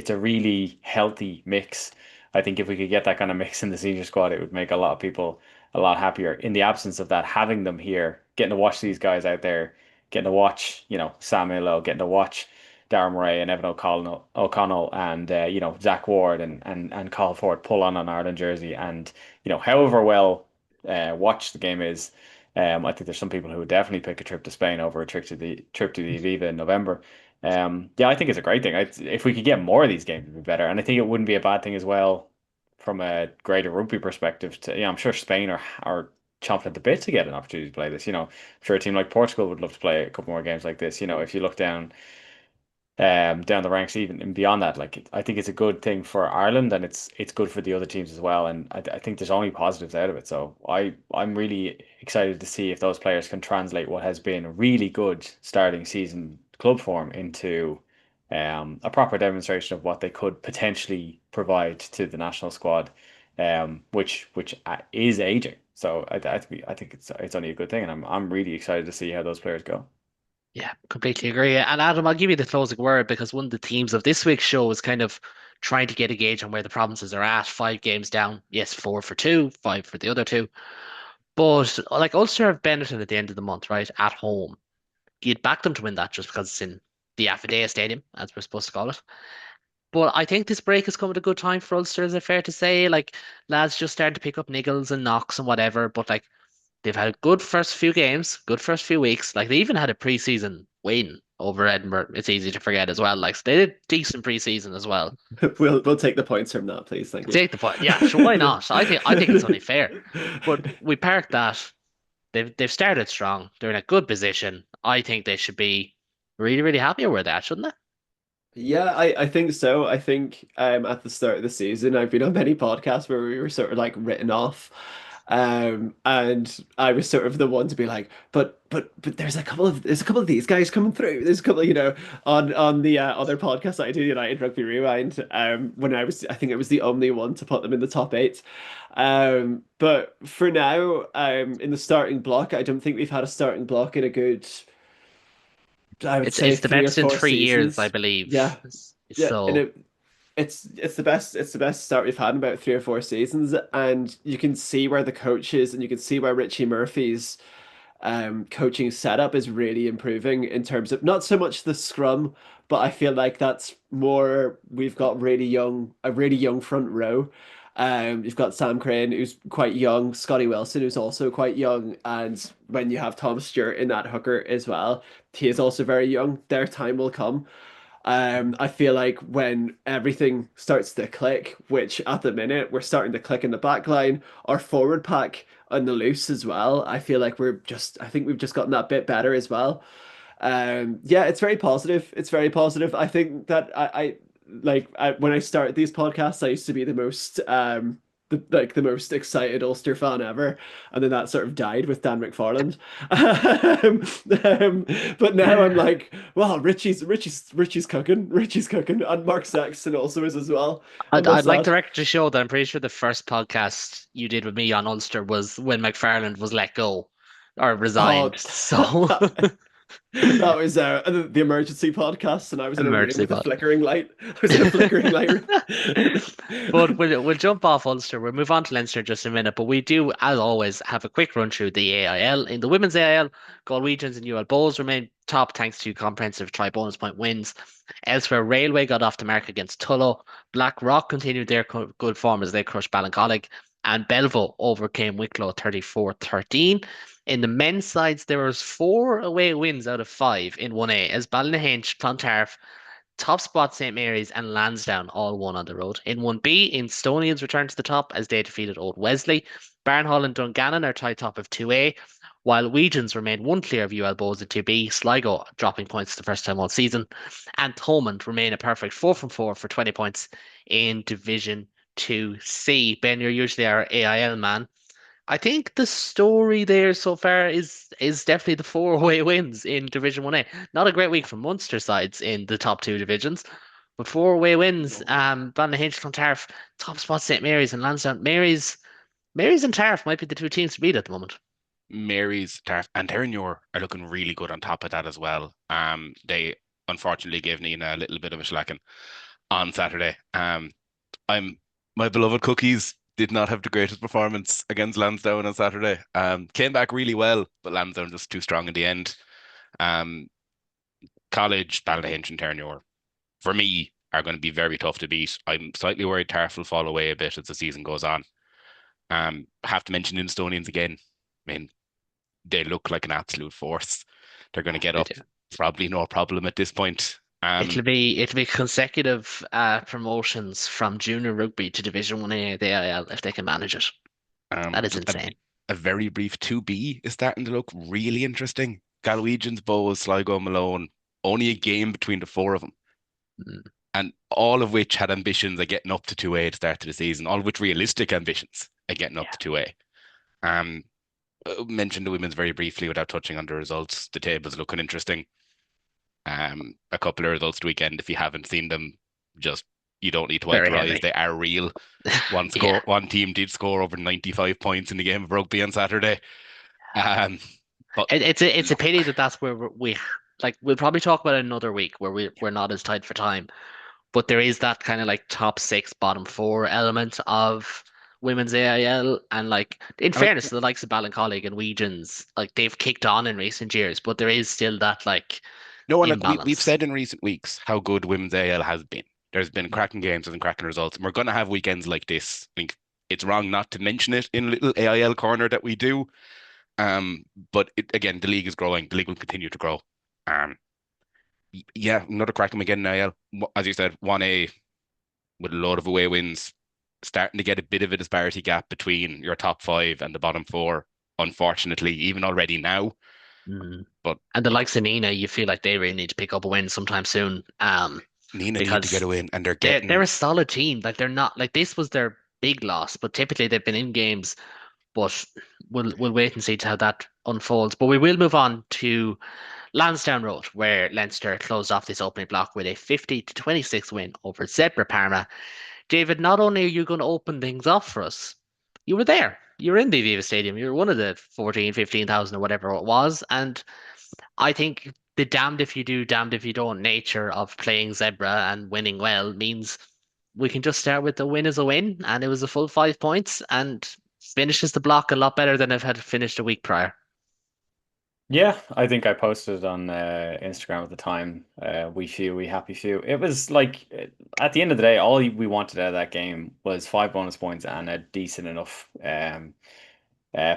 a really healthy mix. I think if we could get that kind of mix in the senior squad, it would make a lot of people a lot happier. In the absence of that, having them here, getting to watch these guys out there, getting to watch, Sam Illo, getting to watch Darren Murray and Evan O'Connell and Zach Ward and Carl Ford pull on an Ireland jersey, and however well watched the game is, I think there's some people who would definitely pick a trip to Spain over a trip to the Aviva in November. Yeah, I think it's a great thing. If we could get more of these games, it'd be better, and I think it wouldn't be a bad thing as well from a greater rugby perspective. I'm sure Spain are chomping at the bit to get an opportunity to play this. I'm sure a team like Portugal would love to play a couple more games like this. If you look down the ranks, even and beyond that, like I think it's a good thing for Ireland, and it's good for the other teams as well, and I think there's only positives out of it. So I'm really excited to see if those players can translate what has been a really good starting season club form into a proper demonstration of what they could potentially provide to the national squad, which is aging. So I think it's only a good thing, and I'm really excited to see how those players go. Yeah, completely agree. And Adam, I'll give you the closing word, because one of the themes of this week's show is kind of trying to get a gauge on where the provinces are at. 5 games down. Yes, 4 for 2, 5 for the other two. But like Ulster have Benetton at the end of the month, right? At home. You'd back them to win that just because it's in the Affidea Stadium, as we're supposed to call it. But I think this break has come at a good time for Ulster, is it fair to say? Like, lads just started to pick up niggles and knocks and whatever, but like they've had a good first few games, good first few weeks. Like they even had a preseason win over Edinburgh. It's easy to forget as well. Like so they did decent preseason as well. We'll take the points from that, please. Thank you. Take the point. Yeah, sure, why not? I think it's only fair. But we parked that. They've started strong. They're in a good position. I think they should be really, really happy where they're at, shouldn't they? Yeah, I think so. I think at the start of the season I've been on many podcasts where we were sort of like written off. And I was sort of the one to be like, but there's a couple of these guys coming through. There's a couple, on the other podcast that I do, United Rugby Rewind, when I think it was the only one to put them in the top 8. But for now, in the starting block, I don't think we've had a starting block in a good I would say It's the 3 or best in 4 3 years, I seasons. believe. Yeah, yeah, and So it's the best start we've had in about 3 or 4 seasons, and you can see where the coaches and you can see where Richie Murphy's coaching setup is really improving in terms of not so much the scrum, but I feel like that's more we've got a really young front row. You've got Sam Crane, who's quite young, Scotty Wilson, who's also quite young, and when you have Tom Stewart in that hooker as well, he is also very young. Their time will come. I feel like when everything starts to click, which at the minute we're starting to click in the back line, our forward pack on the loose as well. I think we've just gotten that bit better as well. Yeah, it's very positive. It's very positive. I think that when I started these podcasts, I used to be the most the most excited Ulster fan ever, and then that sort of died with Dan McFarland. But now I'm like, wow, Richie's cooking, and Mark Sexton also is as well. I I'd must like the add. record to show that I'm pretty sure the first podcast you did with me on Ulster was when McFarland was let go or resigned. Oh, So that was the emergency podcast, and I was in a room emergency with a pod. flickering light. I was in a flickering light room. But we'll jump off Ulster. We'll move on to Leinster in just a minute. But we do, as always, have a quick run through the AIL. In the women's AIL, Galwegians and UL Bows remain top thanks to comprehensive try bonus point wins. Elsewhere, Railway got off the mark against Tullow. Black Rock continued their good form as they crushed Ballincollig. And Belleville overcame Wicklow 34-13. In the men's sides, there was 4 away wins out of 5 in 1A as Ballynahinch, Clontarf, top spot St Mary's and Lansdowne all won on the road. In 1B, Instonians returned to the top as they defeated Old Wesley. Barnhall and Dungannon are tied top of 2A, while Wegians remain one clear of UL Bows in 2B, Sligo dropping points the first time all season, and Thomond remain a perfect 4 from 4 for 20 points in Division 2C. Ben, you're usually our AIL man. I think the story there so far is definitely the 4 away wins in Division 1A. Not a great week from Munster sides in the top 2 divisions, but 4 away wins. Ballynahinch, Clontarf, top spot St Mary's and Lansdowne. Mary's and Tarf might be the 2 teams to beat at the moment. Mary's, Tarf, and Terranure are looking really good on top of that as well. They unfortunately gave Nina a little bit of a slacking on Saturday. I'm my beloved Cookies did not have the greatest performance against Lansdowne on Saturday. Came back really well, but Lansdowne just too strong in the end. Um, College, Ballynahinch, and Terranure, for me, are going to be very tough to beat. I'm slightly worried Tarf will fall away a bit as the season goes on. Have to mention Instonians again. I mean, they look like an absolute force. They're going to get They up, do. probably no problem at this point. It'll be consecutive promotions from junior rugby to Division 1A of the AIL if they can manage it. That is insane. A very brief 2B is starting to look really interesting. Galwegians, Bows, Sligo, Malone, only a game between the 4 of them. Mm. And all of which had ambitions of getting up to 2A at the start of the season, all of which realistic ambitions of getting up to 2A. Mentioned the women's very briefly without touching on the results. The table's looking interesting. A couple of results the weekend. If you haven't seen them, just you don't need to wipe Very your eyes. heavy. They are real. Yeah. One team did score over 95 points in the game of rugby on Saturday. But It's a pity look, that that's where we like we'll probably talk about it another week where we're not as tight for time. But there is that kind of like top 6, bottom 4 element of women's AIL. And like in I mean, fairness to the likes of Ballincollig and Wegians, like they've kicked on in recent years, but there is still that like no, and like we've imbalance. said in recent weeks how good women's AL has been. There's been cracking games and cracking results, and we're going to have weekends like this. I think it's wrong not to mention it in a little AIL corner that we do. But again, the league is growing. The league will continue to grow. Um, yeah, another cracking again in AIL. As you said, 1A with a load of away wins, starting to get a bit of a disparity gap between your top 5 and the bottom 4. Unfortunately, even already now. Mm. But And the look, likes of Nina, you feel like they really need to pick up a win sometime soon. Nina need to get Because a win, and they're they're getting. a solid team. Like they're not like this was their big loss, but typically they've been in games. But we'll wait and see how that unfolds. But we will move on to Lansdowne Road, where Leinster closed off this opening block with a 50-26 win over Zebre Parma. David, not only are you going to open things off for us, you were there. You were in the Aviva Stadium. You were one of the 14, 15,000 or whatever it was. And I think the damned if you do, damned if you don't nature of playing Zebra and winning well means we can just start with the win is a win, and it was a full 5 points and finishes the block a lot better than it had finished a week prior. Yeah, I think I posted on Instagram at the time. We few, we happy few. It was like at the end of the day, all we wanted out of that game was 5 bonus points and a decent enough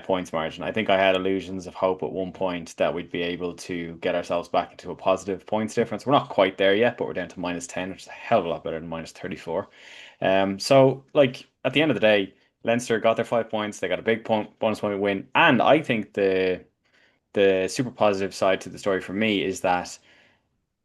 points margin. I think I had illusions of hope at one point that we'd be able to get ourselves back into a positive points difference. We're not quite there yet, but we're down to -10, which is a hell of a lot better than -34. So like at the end of the day, Leinster got their 5 points. They got a big bonus point win, and I think the super positive side to the story for me is that,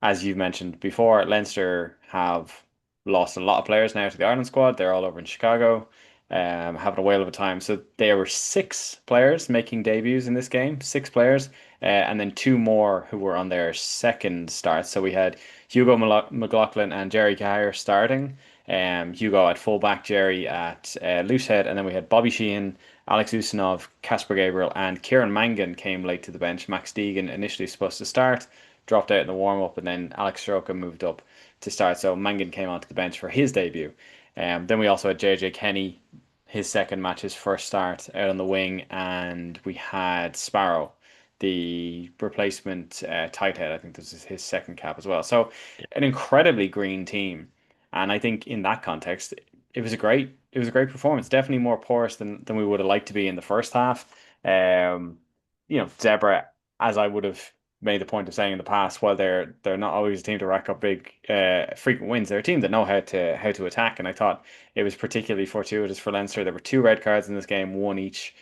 as you've mentioned before, Leinster have lost a lot of players now to the Ireland squad. They're all over in Chicago, having a whale of a time. So there were 6 players making debuts in this game, 6 players, and then 2 more who were on their second start. So we had Hugo McLaughlin and Jerry Cahill starting. Hugo at fullback, Jerry at loosehead, and then we had Bobby Sheehan, Alex Usanov, Casper Gabriel, and Kieran Mangan came late to the bench. Max Deegan initially supposed to start, dropped out in the warm up, and then Alex Soroka moved up to start. So Mangan came onto the bench for his debut. Then we also had JJ Kenny, his second match, his first start out on the wing, and we had Sparrow, the replacement tight head. I think this is his second cap as well. So an incredibly green team, and I think in that context, it was a great performance. Definitely more porous than we would have liked to be in the first half. Zebra, as I would have made the point of saying in the past, while they're not always a team to rack up big frequent wins, they're a team that know how to attack. And I thought it was particularly fortuitous for Leinster. There were 2 red cards in this game, one each.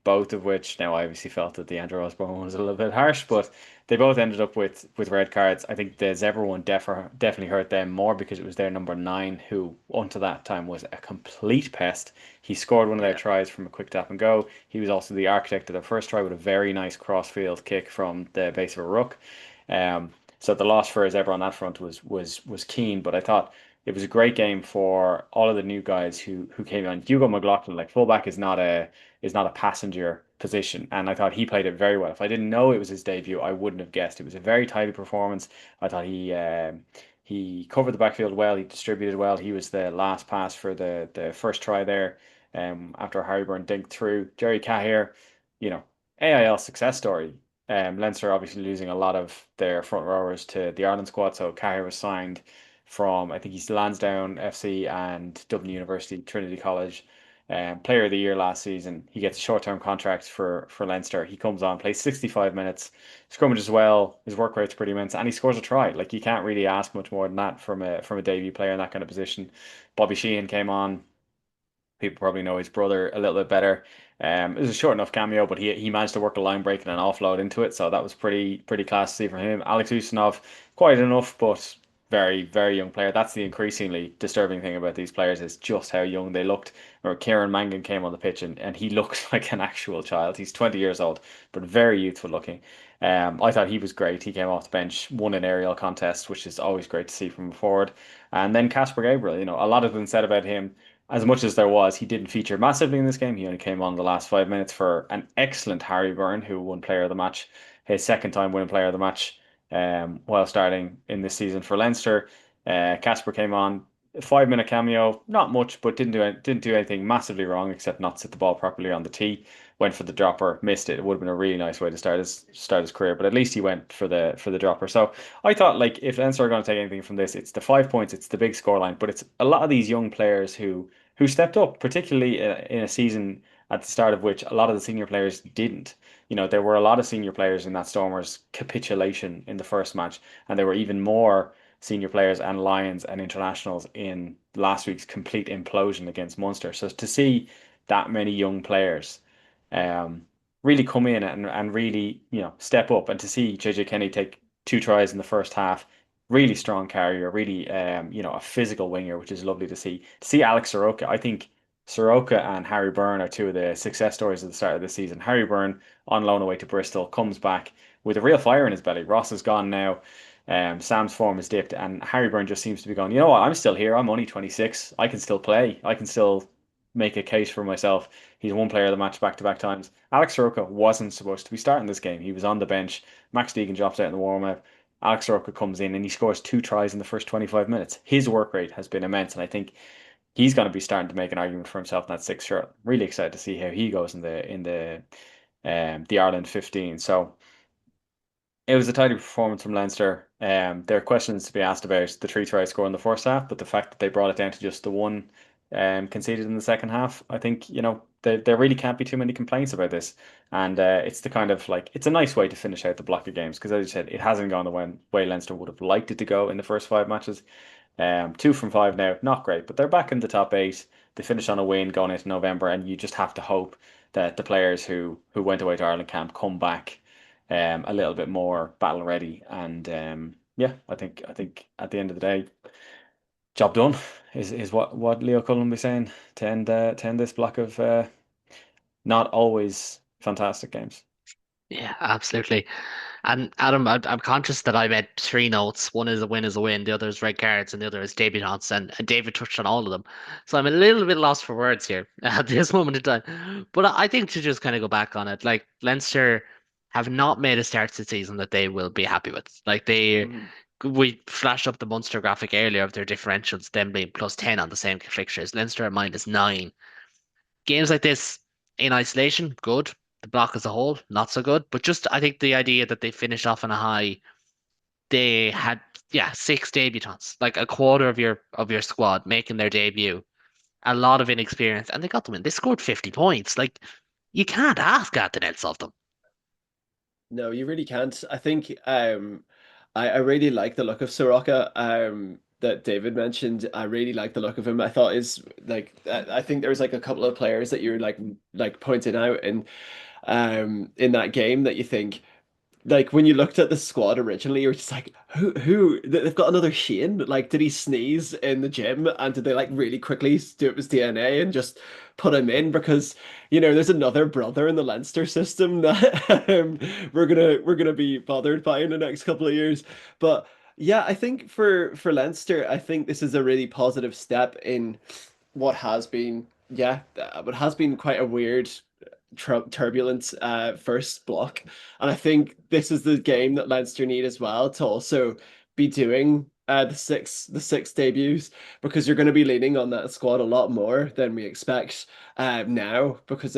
Both of which, now I obviously felt that the Andrew Osborne one was a little bit harsh, but they both ended up with red cards. I think the Zebre one definitely hurt them more because it was their number 9, who until that time was a complete pest. He scored one of their Yeah. tries from a quick tap and go. He was also the architect of their first try with a very nice crossfield kick from the base of a ruck. So the loss for Zebre on that front was keen, but I thought it was a great game for all of the new guys who came on. Hugo McLaughlin, like fullback, is not a passenger position, and I thought he played it very well. If I didn't know it was his debut, I wouldn't have guessed. It was a very tidy performance. I thought he covered the backfield well. He distributed well. He was the last pass for the first try there. After Harry Byrne dinked through. Jerry Cahill, you know, AIL success story. Leinster obviously losing a lot of their front rowers to the Ireland squad, so Cahill was signed from, I think he's Lansdowne FC and Dublin University Trinity College. Player of the year last season. He gets a short-term contract for Leinster. He comes on, plays 65 minutes, scrummages well. His work rate's pretty immense, and he scores a try. Like you can't really ask much more than that from a debut player in that kind of position. Bobby Sheehan came on. People probably know his brother a little bit better. It was a short enough cameo, but he managed to work a line break and an offload into it, so that was pretty class to see from him. Alex Usanov, quite enough, but very very young player. That's the increasingly disturbing thing about these players is just how young they looked. Or Kieran Mangan came on the pitch and he looks like an actual child. He's 20 years old, but very youthful looking. I thought he was great. He came off the bench, won an aerial contest, which is always great to see from a forward. And then Casper Gabriel, a lot has been said about him. As much as there was, he didn't feature massively in this game. He only came on the last 5 minutes for an excellent Harry Byrne, who won Player of the Match, his second time winning Player of the Match, while starting in this season for Leinster. Casper came on, 5 minute cameo, not much, but didn't do anything massively wrong except not sit the ball properly on the tee. Went for the dropper, missed it. It would have been a really nice way to start his career, but at least he went for the dropper. So I thought, like, if Leinster are going to take anything from this, it's the 5 points, it's the big scoreline, but it's a lot of these young players who stepped up, particularly in a season at the start of which a lot of the senior players didn't. There were a lot of senior players in that Stormers capitulation in the first match, and there were even more senior players and Lions and internationals in last week's complete implosion against Munster. So to see that many young players um, really come in and really, step up, and to see JJ Kenny take 2 tries in the first half, really strong carrier, really, a physical winger, which is lovely to see. To see Alex Soroka, I think Soroka and Harry Byrne are 2 of the success stories at the start of the season. Harry Byrne on loan away to Bristol comes back with a real fire in his belly. Ross is gone now. Sam's form is dipped, and Harry Byrne just seems to be going, you know what, I'm still here. I'm only 26. I can still play. I can still make a case for myself. He's one player of the match back-to-back times. Alex Soroka wasn't supposed to be starting this game. He was on the bench. Max Deegan drops out in the warm-up. Alex Soroka comes in and he scores 2 tries in the first 25 minutes. His work rate has been immense, and I think he's going to be starting to make an argument for himself in that sixth shirt. Really excited to see how he goes in the Ireland 15. So it was a tidy performance from Leinster. There are questions to be asked about the 3 try score in the first half, but the fact that they brought it down to just the one conceded in the second half, I think, there really can't be too many complaints about this. And it's the kind of like, it's a nice way to finish out the block of games because, as you said, it hasn't gone the way Leinster would have liked it to go in the first 5 matches. 2 from 5 now, not great, but they're back in the top 8. They finish on a win going into November, and you just have to hope that the players who went away to Ireland camp come back a little bit more battle ready. And yeah, I think at the end of the day, job done is what Leo Cullen will be saying to end this block of not always fantastic games. Yeah, absolutely. And Adam, I'm conscious that I made 3 notes. One is a win is a win, the other is red cards, and the other is debutants. And David touched on all of them. So I'm a little bit lost for words here at this moment in time. But I think to just kind of go back on it, like Leinster have not made a start to the season that they will be happy with. Like we flashed up the Munster graphic earlier of their differentials, them being +10 on the same fixtures. Leinster at -9. Games like this in isolation, good. The block as a whole, not so good. But just I think the idea that they finished off on a high, they had 6 debutants, like a quarter of your squad making their debut. A lot of inexperience, and they got them in. They scored 50 points. Like you can't ask anything else of them. No, you really can't. I think I really like the look of Soroka that David mentioned. I really like the look of him. I thought is like I think there was like a couple of players that you're like pointing out in that game that you think like when you looked at the squad originally, you were just like, who? They've got another Shane. Like, did he sneeze in the gym, and did they like really quickly do up his DNA and just put him in? Because there's another brother in the Leinster system that we're gonna be bothered by in the next couple of years. But yeah, I think for Leinster, I think this is a really positive step in what has been what has been quite a weird turbulent first block. And I think this is the game that Leinster need as well to also be doing the six debuts, because you're going to be leaning on that squad a lot more than we expect now, because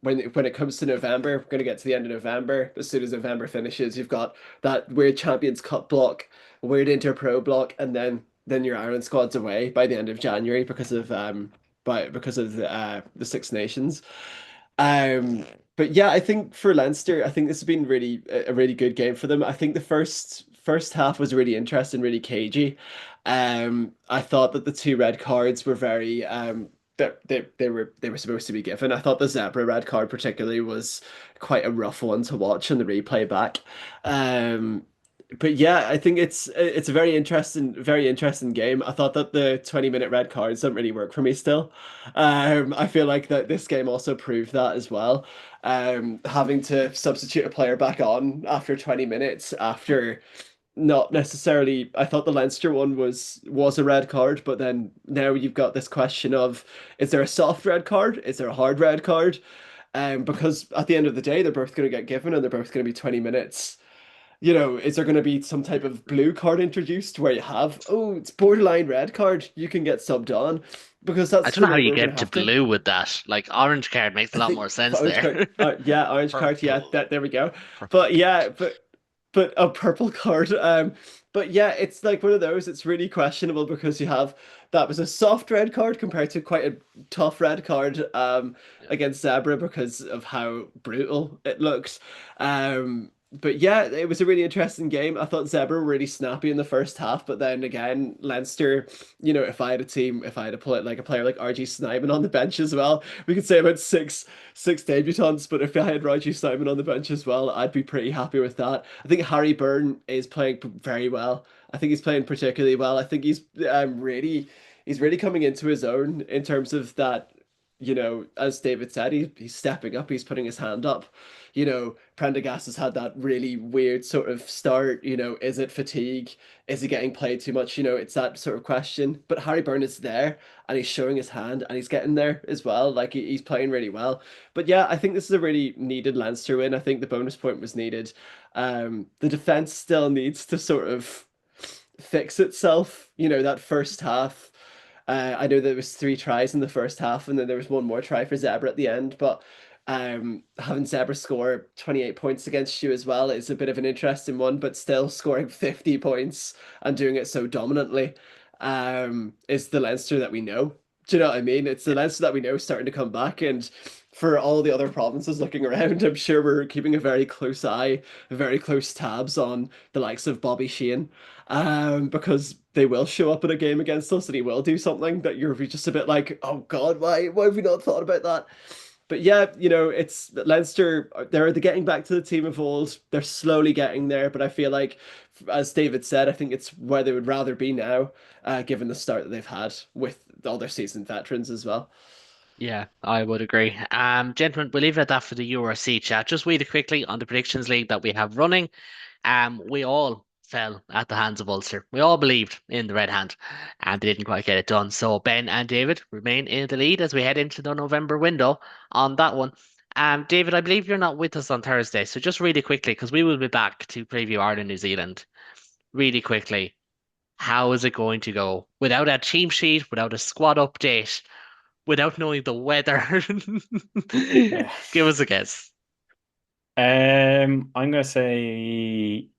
when it comes to November, we're going to get to the end of November. As soon as November finishes, you've got that weird Champions Cup block, weird Interpro block, and then your Ireland squad's away by the end of January because of the Six Nations. But yeah, I think for Leinster, I think this has been really a really good game for them. I think the first half was really interesting, really cagey. I thought that the 2 red cards were very they were supposed to be given. I thought the Zebre red card particularly was quite a rough one to watch in the replay back. But yeah, I think it's a very interesting game. I thought that the 20-minute red cards don't really work for me still. I feel like that this game also proved that as well. Having to substitute a player back on after 20 minutes after not necessarily, I thought the Leinster one was a red card, but then now you've got this question of, is there a soft red card? Is there a hard red card? Because at the end of the day, they're both going to get given and they're both going to be 20 minutes. Is there going to be some type of blue card introduced where you have, oh, it's borderline red card, you can get subbed on? Because I that's don't know how you we're gonna get to have to. blue with that. Like orange card makes a I lot think more sense orange there. card, yeah, orange card, yeah, Purple. there we go. Purple. But yeah, but a purple card. But yeah, it's like one of those. It's really questionable because that was a soft red card compared to quite a tough red card Yeah. against Zebre because of how brutal it looks. But yeah, it was a really interesting game. I thought Zebre were really snappy in the first half, but then again, Leinster, if I had a team, if I had to put like a player like RG Snyman on the bench as well, we could say about six debutants, but if I had RG Snyman on the bench as well, I'd be pretty happy with that. I think Harry Byrne is playing very well. I think he's playing particularly well. I think he's really coming into his own in terms of that as David said, he's stepping up, he's putting his hand up. Prendergast has had that really weird sort of start. Is it fatigue? Is he getting played too much? It's that sort of question. But Harry Byrne is there and he's showing his hand and he's getting there as well. Like he's playing really well. But yeah, I think this is a really needed Leinster win. I think the bonus point was needed. The defense still needs to sort of fix itself. That first half. I know there was 3 tries in the first half, and then there was one more try for Zebre at the end. But having Zebre score 28 points against you as well is a bit of an interesting one. But still scoring 50 points and doing it so dominantly is the Leinster that we know. Do you know what I mean? It's the Leinster that we know starting to come back, and for all the other provinces looking around, I'm sure we're keeping a very close eye, very close tabs on the likes of Bobby Sheehan, because they will show up in a game against us and he will do something that you're just a bit like, oh God, why have we not thought about that? But yeah, it's Leinster. They're getting back to the team of old. They're slowly getting there, but I feel like, as David said, I think it's where they would rather be now, given the start that they've had with all their seasoned veterans as well. Yeah, I would agree. Gentlemen, we'll leave it at that for the URC chat. Just really quickly on the predictions league that we have running. We all fell at the hands of Ulster. We all believed in the Red Hand, and they didn't quite get it done. So Ben and David remain in the lead as we head into the November window on that one. David, I believe you're not with us on Thursday, so just really quickly, because we will be back to preview Ireland, New Zealand. Really quickly, how is it going to go? Without a team sheet, without a squad update, without knowing the weather. Yeah. Give us a guess. I'm gonna say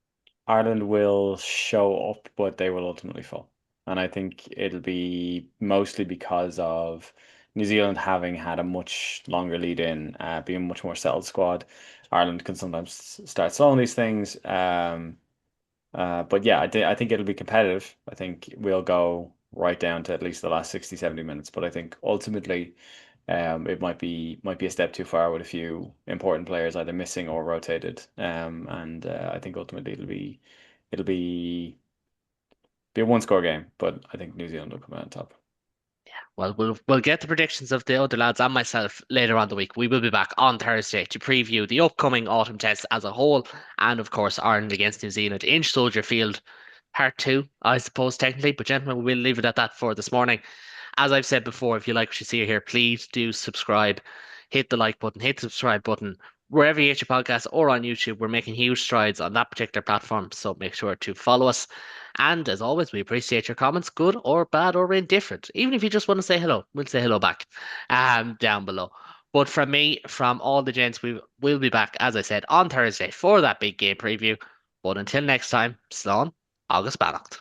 Ireland will show up, but they will ultimately fall. And I think it'll be mostly because of New Zealand having had a much longer lead in, being much more settled squad. Ireland can sometimes start slowing these things. But yeah, I think it'll be competitive. I think we'll go right down to at least the last 60, 70 minutes. But I think ultimately, it might be a step too far with a few important players either missing or rotated. And I think ultimately it'll be a one-score game, but I think New Zealand will come out on top. Well, we'll get the predictions of the other lads and myself later on the week. We will be back on Thursday to preview the upcoming autumn test as a whole, and of course Ireland against New Zealand in Soldier Field, part two, I suppose technically. But gentlemen, we'll leave it at that for this morning. As I've said before, if you like what you see here, please do subscribe, hit the like button, hit the subscribe button. Wherever you get your podcast or on YouTube, we're making huge strides on that particular platform, so make sure to follow us. And as always, we appreciate your comments, good or bad or indifferent. Even if you just want to say hello, we'll say hello back down below. But from me, from all the gents, we will be back, as I said, on Thursday for that big game preview. But until next time, Slán, agus Beannacht.